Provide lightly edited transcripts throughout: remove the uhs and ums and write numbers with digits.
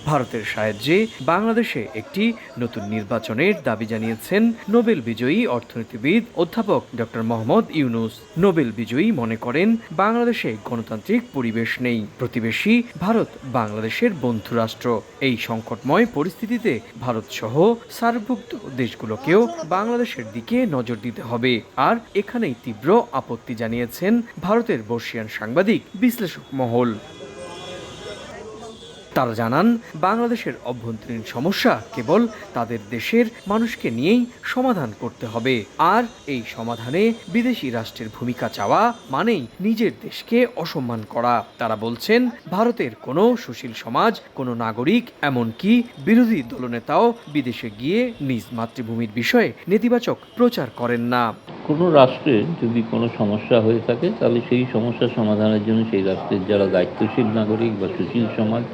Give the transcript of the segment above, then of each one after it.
ভারতের সাহায্যে বাংলাদেশে একটি নতুন নির্বাচনের দাবি জানিয়েছেন নোবেল বিজয়ী অর্থনীতিবিদ অধ্যাপক ডক্টর মোহাম্মদ ইউনূস। নোবেল বিজয়ী মনে করেন বাংলাদেশে গণতান্ত্রিক পরিবেশ নেই। প্রতিবেশী ভারত বাংলাদেশের বন্ধু রাষ্ট্র। এই সংকটময় পরিস্থিতিতে ভারত সহ সার্কভুক্ত দেশগুলোকেও বাংলাদেশের দিকে নজর দিতে হবে। আর এখানেই তীব্র আপত্তি জানিয়েছেন ভারতের বর্ষীয়ান সাংবাদিক বিশ্লেষক মহল। তারা জানান, বাংলাদেশের অভ্যন্তরীণ সমস্যা কেবল তাদের দেশের মানুষকে নিয়েই সমাধান করতে হবে। আর এই সমাধানে বিদেশি রাষ্ট্রের ভূমিকা চাওয়া মানেই নিজের দেশকে অসম্মান করা। তারা বলছেন, ভারতের কোনো সুশীল সমাজ, কোনো নাগরিক, এমনকি বিরোধী দলনেতাও বিদেশে গিয়ে নিজ মাতৃভূমির বিষয়ে নেতিবাচক প্রচার করেন না। কোনো রাষ্ট্রের যদি কোনো সমস্যা হয়ে থাকে তাহলে সেই সমস্যা সমাধানের জন্য সেই রাষ্ট্রের যারা দায়িত্বশীল নাগরিক বা সুশীল সমাজ,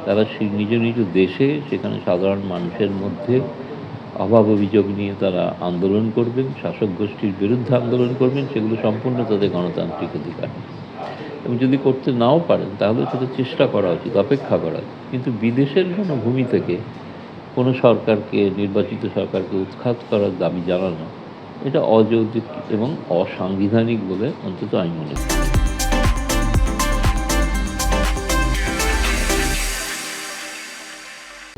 তারা সেই নিজ নিজ দেশে সেখানে সাধারণ মানুষের মধ্যে অভাব অভিযোগ নিয়ে তারা আন্দোলন করবেন, শাসক গোষ্ঠীর বিরুদ্ধে আন্দোলন করবেন। সেগুলো সম্পূর্ণ তাদের গণতান্ত্রিক অধিকার। এবং যদি করতে নাও পারেন তাহলে সেটা চেষ্টা করা উচিত, অপেক্ষা করা উচিত। কিন্তু বিদেশের কোনো ভূমি থেকে কোনো সরকারকে, নির্বাচিত সরকারকে উৎখাত করার দাবি জানানো, এটা অযৌক্তিক এবং অসাংবিধানিক বলে অন্তত আমি মনে করি।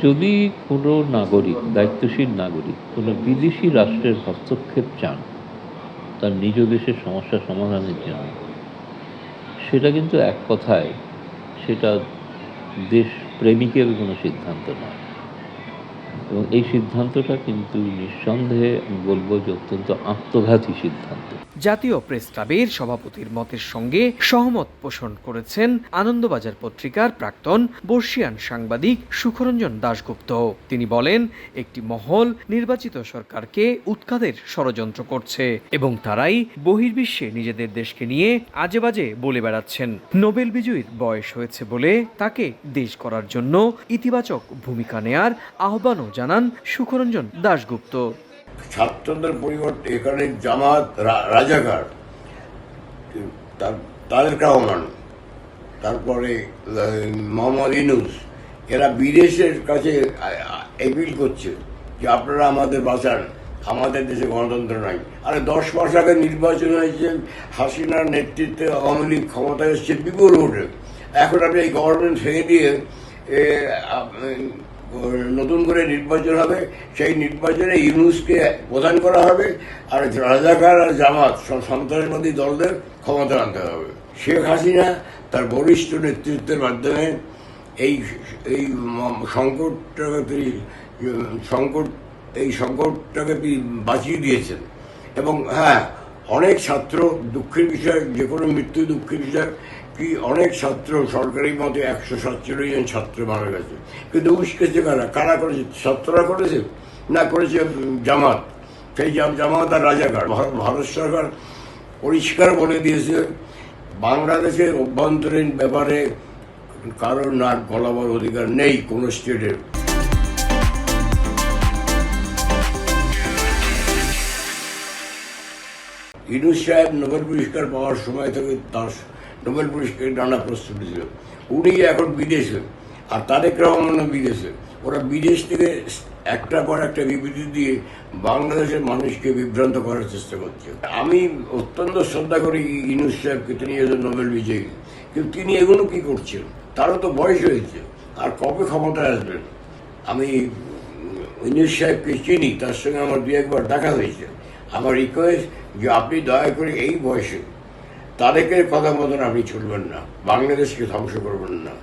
যদি কোনো নাগরিক, দায়িত্বশীল নাগরিক, কোনো বিদেশি রাষ্ট্রের হস্তক্ষেপ চান তার নিজ দেশের সমস্যা সমাধানের জন্য, সেটা কিন্তু এক কথায় সেটা দেশ প্রেমিকের কোনো সিদ্ধান্ত নয়। এবং এই সিদ্ধান্তটা কিন্তু নিঃসন্দেহে আমি বলবো যে অত্যন্ত আত্মঘাতী সিদ্ধান্ত। জাতীয় প্রেস ক্লাবের সভাপতির মতের সঙ্গে সহমত পোষণ করেছেন আনন্দবাজার পত্রিকার প্রাক্তন বর্ষীয়ান সাংবাদিক সুখরঞ্জন দাশগুপ্ত। তিনি বলেন, একটি মহল নির্বাচিত সরকারকে উৎখাতের ষড়যন্ত্র করছে এবং তারাই বহির্বিশ্বে নিজেদের দেশকে নিয়ে আজেবাজে বলে বেড়াচ্ছেন। নোবেল বিজয়ীর বয়স হয়েছে বলে তাকে দেশ করার জন্য ইতিবাচক ভূমিকা নেয়ার আহ্বানও জানান সুখরঞ্জন দাশগুপ্ত। ছাত্রদের পরিবর্তে এখানে জামাত, রাজাকার, তারেক রহমান, তারপরে মোহাম্মদ ইউনূস, এরা বিদেশের কাছে এপিল করছে যে আপনারা আমাদের বাঁচান, আমাদের দেশে গণতন্ত্র নাই। আরে 10 মাস আগে নির্বাচন হয়েছে, হাসিনার নেতৃত্বে আওয়ামী লীগ ক্ষমতায় এসছে বিপুল ভোটে। এখন আপনি এই গভর্নমেন্ট ভেঙে দিয়ে নতুন করে নির্বাচন হবে, সেই নির্বাচনে ইউনূসকে প্রধান করা হবে, আর রাজাকার আর জামাত সন্ত্রাসবাদী দলদের ক্ষমতা আনতে হবে। শেখ হাসিনা তার বরিষ্ঠ নেতৃত্বের মাধ্যমে এই সংকটটাকে বাঁচিয়ে দিয়েছেন। এবং হ্যাঁ, অনেক ছাত্র, দুঃখের বিষয়, যে কোনো মৃত্যু দুঃখের বিষয়, কি অনেক ছাত্র, সরকারি মতে 147 জন ছাত্র মারা গেছে। কিন্তু উস্কেছে কারা করেছে? ছাত্ররা করেছে না, করেছে জামাত। সেই জামাত আর রাজাকার। ভারত সরকার পরিষ্কার বলে দিয়েছে, বাংলাদেশের অভ্যন্তরীণ ব্যাপারে কারোর নাক গলাবার অধিকার নেই কোনো স্টেটের। ইউনূস সাহেব নোবেল পুরস্কার পাওয়ার সময় থেকে তার নোবেল পুরস্কারের নানা প্রস্তুতি ছিল। উনি এখন বিদেশে, আর তারেক রহমানও বিদেশে। ওরা বিদেশ থেকে একটার পর একটা বিবৃতি দিয়ে বাংলাদেশের মানুষকে বিভ্রান্ত করার চেষ্টা করছে। আমি অত্যন্ত শ্রদ্ধা করি ইউনূস সাহেবকে, তিনি একজন নোবেল বিজয়ী। কিন্তু তিনি এগুলো কি করছেন? তারও তো বয়স হয়েছে, আর কবে ক্ষমতায় আসবেন? আমি ইউনূস সাহেবকে চিনি, তার সঙ্গে আমার 2-1 বার দেখা হয়েছে। আমার রিকোয়েস্ট যে আপনি দয়া করে এই বয়সে তারেকের কথা মতন আপনি চলবেন না, বাংলাদেশকে ধ্বংস করবেন না।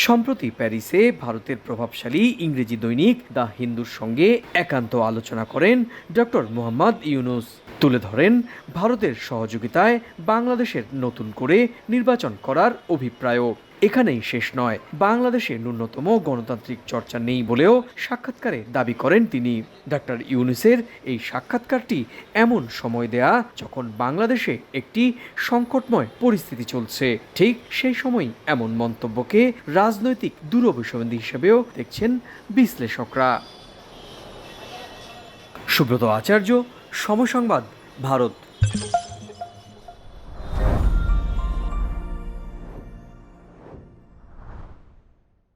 সম্প্রতি প্যারিসে ভারতের প্রভাবশালী ইংরেজি দৈনিক দ্য হিন্দুর সঙ্গে একান্ত আলোচনা করেন ডক্টর মোহাম্মদ ইউনূস। তুলে ধরেন ভারতের সহযোগিতায় বাংলাদেশের নতুন করে নির্বাচন করার অভিপ্রায়। এখানেই শেষ নয়, বাংলাদেশে ন্যূনতম গণতান্ত্রিক চর্চা নেই বলেও সাক্ষাৎকারে দাবি করেন তিনি। ডক্টর ইউনূসের এই সাক্ষাৎকারটি এমন সময় দেয়া যখন বাংলাদেশে একটি সংকটময় পরিস্থিতি চলছে। ঠিক সেই সময় এমন মন্তব্যকে রাজনৈতিক দূরভিসন্ধি হিসেবেও দেখছেন বিশ্লেষকরা। সুব্রত আচার্য, সময় সংবাদ, ভারত।